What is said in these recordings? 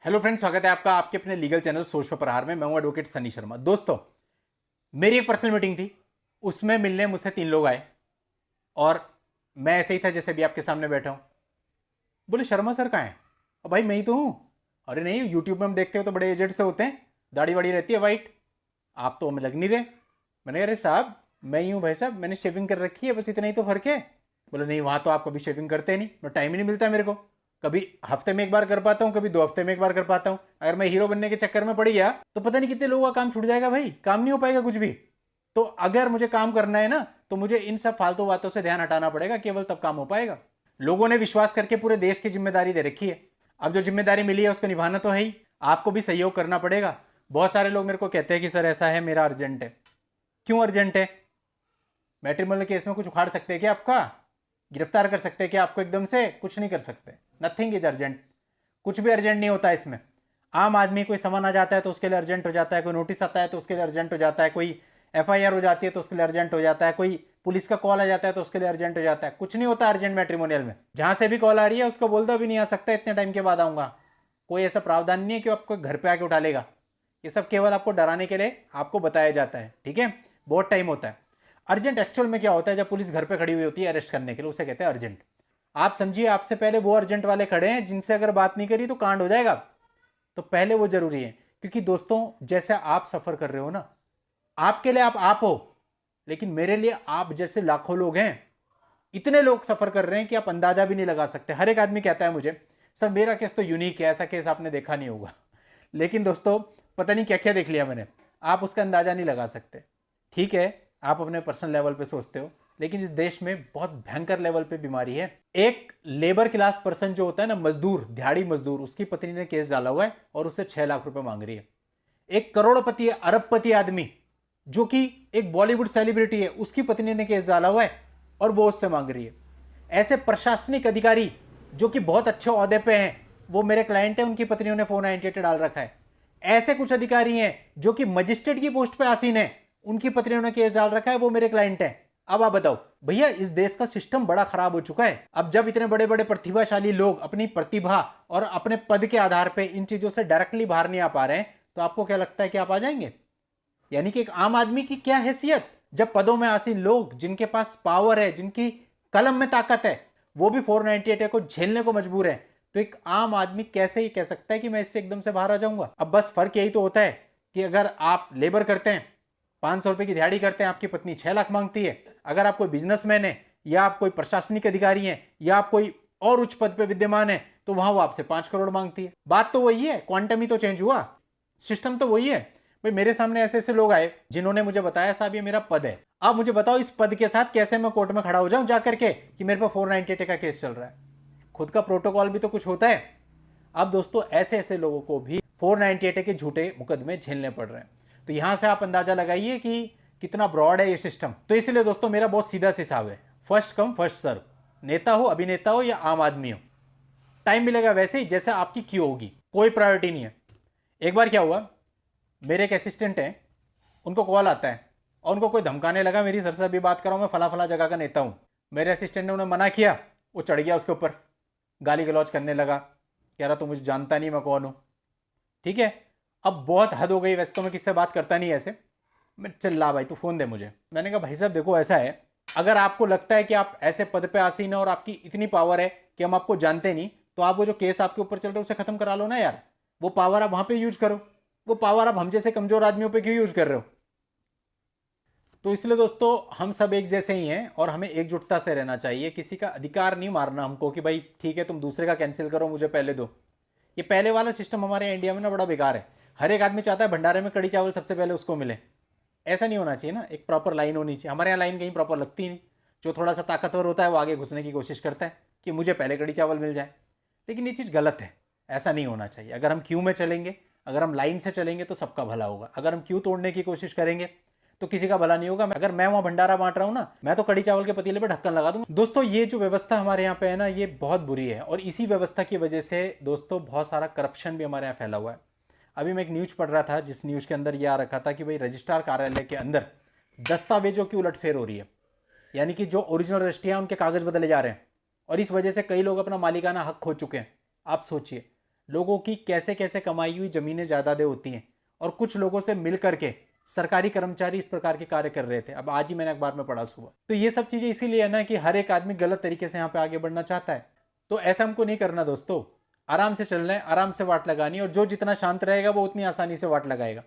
Hello friends, स्वागत है आपका आपके अपने लीगल चैनल सोच पे प्रहार में। मैं हूं एडवोकेट सनी शर्मा। दोस्तों, मेरी एक पर्सनल मीटिंग थी, उसमें मिलने मुझसे 3 लोग आए और मैं ऐसे ही था जैसे भी आपके सामने बैठा हूं। बोले शर्मा सर कहाँ हैं? भाई मैं ही तो हूँ। अरे नहीं, यूट्यूब में हम देखते हो तो बड़े एजेड से होते हैं, दाढ़ी वाड़ी रहती है वाइट, आप तो हमें लग नहीं रहे। मैंने कहा अरे साहब मैं ही हूँ भाई साहब, मैंने शेविंग कर रखी है, बस इतना ही तो फर्क है। बोले नहीं, वहाँ तो आप कभी शेविंग करते नहीं, मैं टाइम ही नहीं मिलता मेरे को। कभी हफ्ते में एक बार कर पाता हूँ, कभी 2 हफ्ते में एक बार कर पाता हूँ। अगर मैं हीरो बनने के चक्कर में पड़ गया तो पता नहीं कितने लोगों का काम छूट जाएगा भाई, काम नहीं हो पाएगा कुछ भी। तो अगर मुझे काम करना है ना, तो मुझे इन सब फालतू बातों से ध्यान हटाना पड़ेगा, केवल तब काम हो पाएगा। लोगों ने विश्वास करके पूरे देश की जिम्मेदारी दे रखी है, अब जो जिम्मेदारी मिली है उसको निभाना तो है ही, आपको भी सहयोग करना पड़ेगा। बहुत सारे लोग मेरे को कहते हैं कि सर ऐसा है, मेरा अर्जेंट है। क्यों अर्जेंट है? मैट्रिमोनियल केस में कुछ उखाड़ सकते हैं क्या आपका? गिरफ्तार कर सकते हैं क्या आपको? एकदम से कुछ नहीं कर सकते। नथिंग इज अर्जेंट, कुछ भी अर्जेंट नहीं होता इसमें। आम आदमी कोई समन आ जाता है तो उसके लिए अर्जेंट हो जाता है, कोई नोटिस आता है तो उसके लिए अर्जेंट हो जाता है, कोई एफआईआर हो जाती है तो उसके लिए अर्जेंट हो जाता है, कोई पुलिस का कॉल आ जाता है तो उसके लिए अर्जेंट हो जाता है। कुछ नहीं होता अर्जेंट मैट्रिमोनियल में। जहां से भी कॉल आ रही है उसको बोल दो अभी नहीं आ सकता, इतने टाइम के बाद आऊंगा। कोई ऐसा प्रावधान नहीं है कि आपको घर पे आके उठा लेगा। ये सब केवल आपको डराने के लिए आपको बताया जाता है, ठीक है? बहुत टाइम होता है। अर्जेंट एक्चुअल में क्या होता है? जब पुलिस घर पे खड़ी हुई होती है अरेस्ट करने के लिए, उसे कहते हैं अर्जेंट। आप समझिए, आपसे पहले वो अर्जेंट वाले खड़े हैं जिनसे अगर बात नहीं करी तो कांड हो जाएगा। तो पहले वो जरूरी है, क्योंकि दोस्तों जैसे आप सफर कर रहे हो ना, आपके लिए आप हो, लेकिन मेरे लिए आप जैसे लाखों लोग हैं। इतने लोग सफर कर रहे हैं कि आप अंदाजा भी नहीं लगा सकते। हर एक आदमी कहता है मुझे सर मेरा केस तो यूनिक है, ऐसा केस आपने देखा नहीं होगा। लेकिन दोस्तों पता नहीं क्या क्या देख लिया मैंने, आप उसका अंदाजा नहीं लगा सकते। ठीक है, आप अपने पर्सनल लेवल पे सोचते हो, लेकिन इस देश में बहुत भयंकर लेवल पे बीमारी है। एक लेबर क्लास पर्सन जो होता है ना, मजदूर, दिहाड़ी मजदूर, उसकी पत्नी ने केस डाला हुआ है और उससे 6 लाख रुपए मांग रही है। एक करोड़पति अरबपति आदमी जो कि एक बॉलीवुड सेलिब्रिटी है, उसकी पत्नी ने केस डाला हुआ है और वो उससे मांग रही है। ऐसे प्रशासनिक अधिकारी जो कि बहुत अच्छे ओहदे पे हैं, वो मेरे क्लाइंट हैं, उनकी पत्नियों ने 498 डाल रखा है। ऐसे कुछ अधिकारी हैं जो कि मजिस्ट्रेट की पोस्ट पे आसीन है, उनकी पत्नियों ने केस डाल रखा है, वो मेरे क्लाइंट हैं। अब आप बताओ भैया, इस देश का सिस्टम बड़ा खराब हो चुका है। अब जब इतने बड़े बड़े प्रतिभाशाली लोग अपनी प्रतिभा और अपने पद के आधार पर इन चीजों से डायरेक्टली बाहर नहीं आ पा रहे हैं, तो आपको क्या लगता है कि आप आ जाएंगे? यानी कि एक आम आदमी की क्या हैसियत, जब पदों में आसीन लोग जिनके पास पावर है, जिनकी कलम में ताकत है, वो भी 498 को झेलने को मजबूर है, तो एक आम आदमी कैसे ही कह सकता है कि मैं इससे एकदम से बाहर आ जाऊंगा? अब बस फर्क यही तो होता है कि अगर आप लेबर करते हैं, 500 रुपए की दिहाड़ी करते हैं, आपकी पत्नी 6 लाख मांगती है। अगर आप कोई बिजनेसमैन है, या आप कोई प्रशासनिक अधिकारी हैं, या आप कोई और उच्च पद पे विद्यमान है, तो वहां वो आपसे 5 करोड़ मांगती है। बात तो वही है, क्वांटम ही तो चेंज हुआ, सिस्टम तो वही है। भाई मेरे सामने ऐसे ऐसे लोग आए जिन्होंने मुझे बताया साहब ये मेरा पद है, अब मुझे बताओ इस पद के साथ कैसे मैं कोर्ट में खड़ा हो जाऊं जाकर के कि मेरे पर 498 का केस चल रहा है। खुद का प्रोटोकॉल भी तो कुछ होता है। अब दोस्तों ऐसे ऐसे लोगों को भी 498 के झूठे मुकदमे झेलने पड़ रहे हैं। तो यहां से आप अंदाजा लगाइए कि कितना ब्रॉड है ये सिस्टम। तो इसलिए दोस्तों मेरा बहुत सीधा सा हिसाब है, फर्स्ट कम फर्स्ट सर्व। नेता हो, अभिनेता हो या आम आदमी हो, टाइम मिलेगा वैसे ही जैसे आपकी क्यू होगी, कोई प्रायोरिटी नहीं है। एक बार क्या हुआ, मेरे एक असिस्टेंट हैं, उनको कॉल आता है और उनको कोई धमकाने लगा, मेरी सर से अभी बात कर रहा हूं, मैं फला फला जगह का नेता हूं। मेरे असिस्टेंट ने उन्हें मना किया, वो चढ़ गया उसके ऊपर, गाली गलौज करने लगा, कह रहा तू मुझे जानता नहीं मैं कौन हूं। ठीक है, अब बहुत हद हो गई, वैसे तो मैं किससे बात करता नहीं ऐसे। मैं चल ला भाई तू फोन दे मुझे। मैंने कहा भाई साहब देखो ऐसा है, अगर आपको लगता है कि आप ऐसे पद पे आसीन है और आपकी इतनी पावर है कि हम आपको जानते नहीं, तो आप वो जो केस आपके ऊपर चल रहा है उसे खत्म करा लो ना यार। वो पावर आप वहां पे यूज करो, वो पावर आप हम जैसे कमजोर आदमियों पे क्यों यूज कर रहे हो? तो इसलिए दोस्तों हम सब एक जैसे ही हैं और हमें एकजुटता से रहना चाहिए। किसी का अधिकार नहीं मारना हमको कि भाई ठीक है तुम दूसरे का कैंसिल करो, मुझे पहले दो। ये पहले वाला सिस्टम हमारे इंडिया में ना बड़ा बेकार है। हर एक आदमी चाहता है भंडारे में कड़ी चावल सबसे पहले उसको मिले। ऐसा नहीं होना चाहिए ना, एक प्रॉपर लाइन होनी चाहिए। हमारे यहाँ लाइन कहीं प्रॉपर लगती नहीं। जो थोड़ा सा ताकतवर होता है वो आगे घुसने की कोशिश करता है कि मुझे पहले कड़ी चावल मिल जाए, लेकिन ये चीज़ गलत है, ऐसा नहीं होना चाहिए। अगर हम क्यू में चलेंगे, अगर हम लाइन से चलेंगे तो सबका भला होगा। अगर हम क्यू तोड़ने की कोशिश करेंगे तो किसी का भला नहीं होगा। अगर मैं वहां भंडारा बांट रहा हूं ना, मैं तो कड़ी चावल के पतीले पे ढक्कन लगा दूंगा। दोस्तों ये जो व्यवस्था हमारे यहाँ पे है ना, ये बहुत बुरी है और इसी व्यवस्था की वजह से दोस्तों बहुत सारा करप्शन भी हमारे यहाँ फैला हुआ है। अभी मैं एक न्यूज पढ़ रहा था, जिस न्यूज के अंदर यह आ रखा था कि भाई रजिस्ट्रार कार्यालय के अंदर दस्तावेजों की उलटफेर हो रही है, यानी कि जो ओरिजिनल रजिस्ट्रियां उनके कागज बदले जा रहे हैं और इस वजह से कई लोग अपना मालिकाना हक खो चुके हैं। आप सोचिए, लोगों की कैसे कैसे कमाई हुई जमीनें जायदादें होती हैं, और कुछ लोगों से मिल करके सरकारी कर्मचारी इस प्रकार के कार्य कर रहे थे। अब आज ही मैंने अखबार में पढ़ा सुबह। तो ये सब चीजें इसीलिए है ना कि हर एक आदमी गलत तरीके से यहाँ पे आगे बढ़ना चाहता है। तो ऐसा हमको नहीं करना दोस्तों, आराम से चलना है, आराम से वाट लगानी है, और जो जितना शांत रहेगा वो उतनी आसानी से वाट लगाएगा।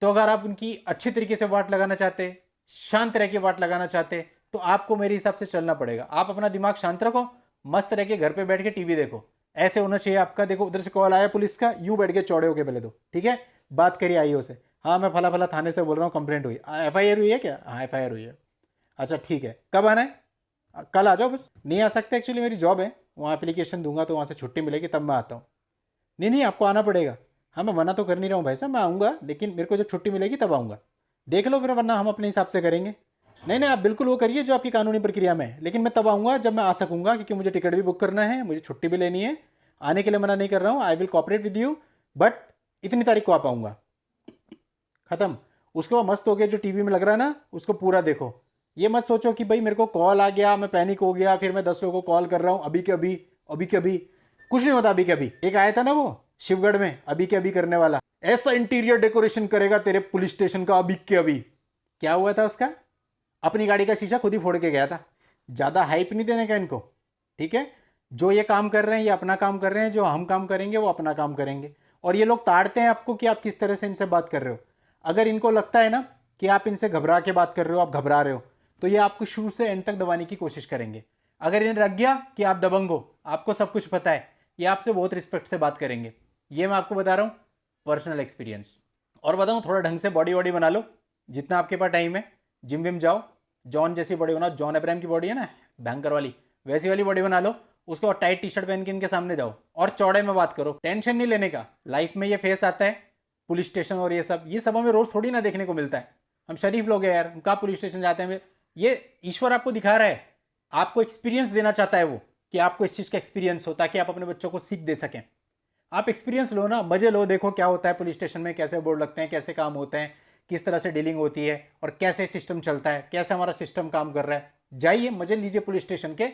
तो अगर आप उनकी अच्छी तरीके से वाट लगाना चाहते, शांत रह के वाट लगाना चाहते, तो आपको मेरे हिसाब से चलना पड़ेगा। आप अपना दिमाग शांत रखो, मस्त रह के घर पे बैठ के टीवी देखो, ऐसे होना चाहिए आपका। देखो उधर से कॉल आया पुलिस का, यूं बैठ के चौड़े होके बोले दो, ठीक है, बात करिए आईओ से, हाँ मैं फला फला थाने से बोल रहा हूँ, कंप्लेंट हुई, एफआईआर हुई है क्या? हाँ एफआईआर हुई है। अच्छा ठीक है, कब आना है? कल आ जाओ बस। नहीं आ सकते, एक्चुअली मेरी जॉब है, वहाँ एप्लीकेशन दूंगा तो वहाँ से छुट्टी मिलेगी, तब मैं आता हूँ। नहीं नहीं आपको आना पड़ेगा। हाँ मैं मना तो कर नहीं रहा हूँ भाई साहब, मैं आऊँगा, लेकिन मेरे को जब छुट्टी मिलेगी तब आऊँगा। देख लो फिर, वरना हम अपने हिसाब से करेंगे। नहीं नहीं आप बिल्कुल वो करिए जो आपकी कानूनी प्रक्रिया में है, लेकिन मैं तब आऊँगा जब मैं आ सकूँगा, क्योंकि मुझे टिकट भी बुक करना है, मुझे छुट्टी भी लेनी है। आने के लिए मना नहीं कर रहा हूँ, I will cooperate with you, but इतनी तारीख को आ पाऊँगा। खत्म। उसके बाद मस्त हो गया, जो टीवी में लग रहा है ना उसको पूरा देखो। ये मत सोचो कि भाई मेरे को कॉल आ गया, मैं पैनिक हो गया, फिर मैं 10 लोगों को कॉल कर रहा हूँ अभी के अभी, अभी के अभी। कुछ नहीं होता अभी के अभी। एक आया था ना वो शिवगढ़ में, अभी के अभी करने वाला, ऐसा इंटीरियर डेकोरेशन करेगा तेरे पुलिस स्टेशन का अभी के अभी। क्या हुआ था उसका? अपनी गाड़ी का शीशा खुद ही फोड़ के गया था। ज्यादा हाइप नहीं देने का इनको, ठीक है। जो ये काम कर रहे हैं ये अपना काम कर रहे हैं, जो हम काम करेंगे वो अपना काम करेंगे। और ये लोग ताड़ते हैं आपको कि आप किस तरह से इनसे बात कर रहे हो। अगर इनको लगता है ना कि आप इनसे घबरा के बात कर रहे हो, आप घबरा रहे हो, तो ये आपको शुरू से एंड तक दबाने की कोशिश करेंगे। अगर इन्हें लग गया कि आप दबंग हो, आपको सब कुछ पता है, ये आपसे बहुत रिस्पेक्ट से बात करेंगे। ये मैं आपको बता रहा हूँ पर्सनल एक्सपीरियंस। और बताऊँ, थोड़ा ढंग से बॉडी वॉडी बना लो, जितना आपके पास टाइम है। जिम विम जाओ, जॉन जैसी बॉडी बनाओ, जॉन अब्राहम की बॉडी है ना भयंकर वाली, वैसी वाली बॉडी बना लो। उसके बाद टाइट टी शर्ट पहन के इनके सामने जाओ और चौड़े में बात करो। टेंशन नहीं लेने का, लाइफ में ये फेस आता है पुलिस स्टेशन और ये सब हमें रोज थोड़ी ना देखने को मिलता है। हम शरीफ लोग हैं यार, कहाँ पुलिस स्टेशन जाते हैं। ये ईश्वर आपको दिखा रहा है, आपको एक्सपीरियंस देना चाहता है वो, कि आपको इस चीज़ का एक्सपीरियंस हो, ताकि आप अपने बच्चों को सीख दे सकें। आप एक्सपीरियंस लो ना, मजे लो, देखो क्या होता है पुलिस स्टेशन में, कैसे बोर्ड लगते हैं, कैसे काम होते हैं, किस तरह से डीलिंग होती है, और कैसे सिस्टम चलता है, कैसे हमारा सिस्टम काम कर रहा है। जाइए मजे लीजिए पुलिस स्टेशन के,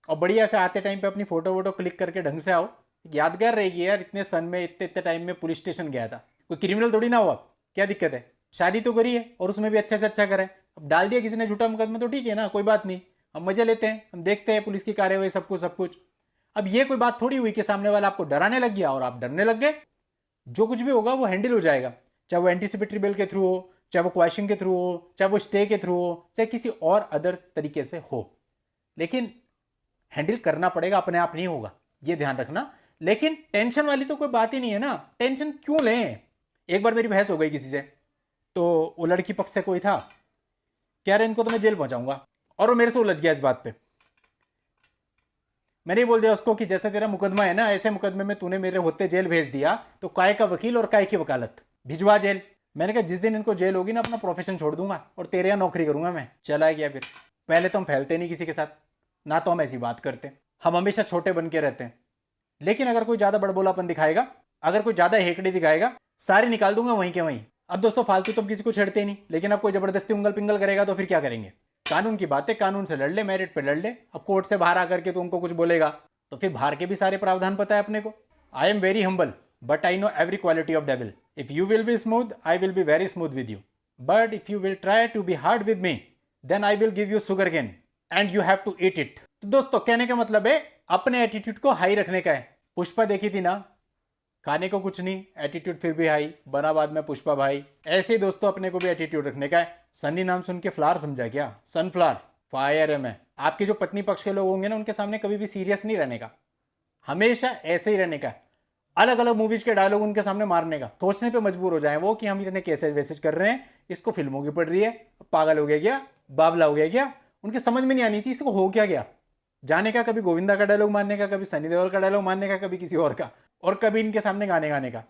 और बढ़िया से आते टाइम पे अपनी फोटो वोटो क्लिक करके ढंग से आओ, यादगार रहेगी यार, इतने सन में इतने इतने टाइम में पुलिस स्टेशन गया था। कोई क्रिमिनल थोड़ी ना हुआ, क्या दिक्कत है? शादी तो करी है और उसमें भी अच्छे से अच्छा करे। अब डाल दिया किसी ने झूठा मुकदमा तो ठीक है ना, कोई बात नहीं, हम मजे लेते हैं, हम देखते हैं पुलिस की कार्रवाई, सब कुछ। अब ये कोई बात थोड़ी हुई कि सामने वाला आपको डराने लग गया और आप डरने लग गए। जो कुछ भी होगा वो हैंडल हो जाएगा, चाहे वो एंटीसिपेटरी बेल के थ्रू हो, चाहे वो क्वेश्चन के थ्रू हो, चाहे वो स्टे के थ्रू हो, चाहे किसी और अदर तरीके से हो, लेकिन हैंडल करना पड़ेगा, अपने आप नहीं होगा, ये ध्यान रखना। लेकिन टेंशन वाली तो कोई बात ही नहीं है ना, टेंशन क्यों लें। एक बार मेरी बहस हो गई किसी से, तो वो लड़की पक्ष से कोई था, कह रहे इनको तो मैं जेल पहुंचाऊंगा, और वो मेरे से उलझ गया इस बात पे। मैंने बोल दिया उसको कि जैसे तेरा मुकदमा है ना, ऐसे मुकदमे में तूने मेरे होते जेल भेज दिया, तो काय का वकील और काय की वकालत, भिजवा जेल। मैंने कहा जिस दिन इनको जेल होगी ना, अपना प्रोफेशन छोड़ दूंगा और तेरे यहाँ नौकरी करूंगा मैं। चला गया फिर। पहले तो हम फैलते नहीं किसी के साथ, ना तो हम ऐसी बात करते, हम हमेशा छोटे बन के रहते हैं। लेकिन अगर कोई ज्यादा बड़बोलापन दिखाएगा, अगर कोई ज्यादा हेकड़ी दिखाएगा, सारे निकाल दूंगा वहीं के वहीं। अब दोस्तों फालतू तो हम किसी को छेड़ते नहीं, लेकिन अब कोई जबरदस्ती उंगल पिंगल करेगा तो फिर क्या करेंगे? कानून की बातें कानून से लड़ ले, मेरिट पे लड़ ले। अब कोर्ट से बाहर आकर के तो उनको कुछ बोलेगा तो फिर बाहर के भी सारे प्रावधान पता है अपने को। I am very humble but I know every quality of devil. If you will be smooth I will be very smooth with you, but if you will try to be hard with me then I will give you sugar cane and you have to eat it. तो दोस्तों कहने का मतलब है अपने attitude को high रखने का है। पुष्पा देखी थी ना, खाने को कुछ नहीं, एटीट्यूड फिर भी हाई, बना बाद में पुष्पा भाई। ऐसे ही दोस्तों अपने को भी एटीट्यूड रखने का है। सन्नी नाम सुन के फ्लावर समझा क्या? सनफ्लावर, फायर है मैं। आपके जो पत्नी पक्ष के लोग होंगे ना, उनके सामने कभी भी सीरियस नहीं रहने का, हमेशा ऐसे ही रहने का। अलग अलग मूवीज के डायलॉग उनके सामने मारने का, सोचने पे मजबूर हो जाए वो कि हम इतने कैसे वैसेज कर रहे हैं, इसको फिल्मों की पड़ रही है, पागल हो गया क्या, बावला हो गया क्या। उनके समझ में नहीं आनी चाहिए इसको हो क्या गया। जाने का कभी गोविंदा का डायलॉग मारने का, कभी सनी देओल का डायलॉग मारने का, कभी किसी और का, और कभी इनके सामने गाने गाने का।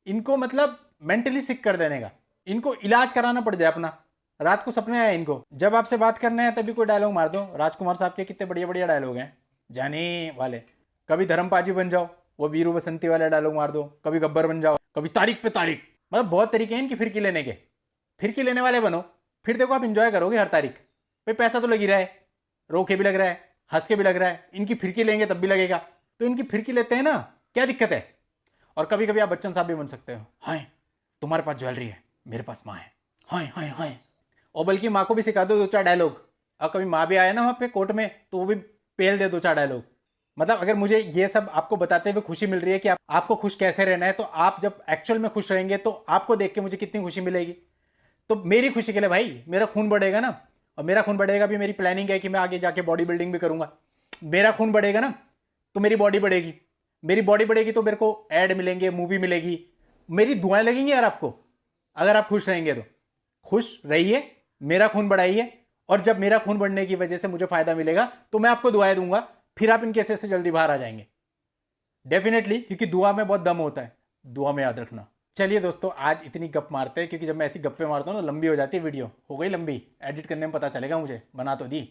इनको मतलब मेंटली सिक कर देने का, इनको इलाज कराना पड़ जाए अपना। रात को सपने आए इनको, जब आपसे बात करना है तभी कोई डायलॉग मार दो। राजकुमार साहब के कितने बढ़िया बढ़िया डायलॉग हैं जाने वाले। कभी धर्मपाजी बन जाओ, वो वीरू बसंती वाले डायलॉग मार दो। कभी गब्बर बन जाओ, कभी तारीख पे तारीख। मतलब बहुत तरीके हैं इनकी फिरकी लेने के। फिरकी लेने वाले बनो, फिर देखो आप इंजॉय करोगे हर तारीख। भाई पैसा तो लग ही रहा है, रो के भी लग रहा है, हंस के भी लग रहा है। इनकी फिरकी लेंगे तब भी लगेगा, तो इनकी फिरकी लेते हैं ना, क्या दिक्कत है। और कभी कभी आप बच्चन साहब भी बन सकते हो। हाँ तुम्हारे पास ज्वेलरी है, मेरे पास माँ है। हाँ हाँ हाँ। और बल्कि माँ को भी सिखा दो 2-4 डायलॉग। और कभी माँ भी आए ना वहाँ पे कोर्ट में तो वो भी पेल दे 2-4 डायलॉग। मतलब अगर मुझे ये सब आपको बताते हुए खुशी मिल रही है कि आपको खुश कैसे रहना है, तो आप जब एक्चुअल में खुश रहेंगे तो आपको देख के मुझे कितनी खुशी मिलेगी। तो मेरी खुशी के लिए भाई मेरा खून बढ़ेगा ना, और मेरा खून बढ़ेगा भी, मेरी प्लानिंग है कि मैं आगे जाके बॉडी बिल्डिंग भी करूंगा। मेरा खून बढ़ेगा ना तो मेरी बॉडी बढ़ेगी, मेरी बॉडी बढ़ेगी तो मेरे को ऐड मिलेंगे, मूवी मिलेगी, मेरी दुआएं लगेंगी यार आपको। अगर आप खुश रहेंगे तो खुश रहिए, मेरा खून बढ़ाइए, और जब मेरा खून बढ़ने की वजह से मुझे फायदा मिलेगा तो मैं आपको दुआएं दूंगा, फिर आप इन केसेस से जल्दी बाहर आ जाएंगे डेफिनेटली, क्योंकि दुआ में बहुत दम होता है, दुआ में याद रखना। चलिए दोस्तों, आज इतनी गप मारते हैं, क्योंकि जब मैं ऐसी गप्पे मारता हूँ ना लंबी हो जाती है वीडियो। हो गई लंबी, एडिट करने में पता चलेगा मुझे, बना तो दी।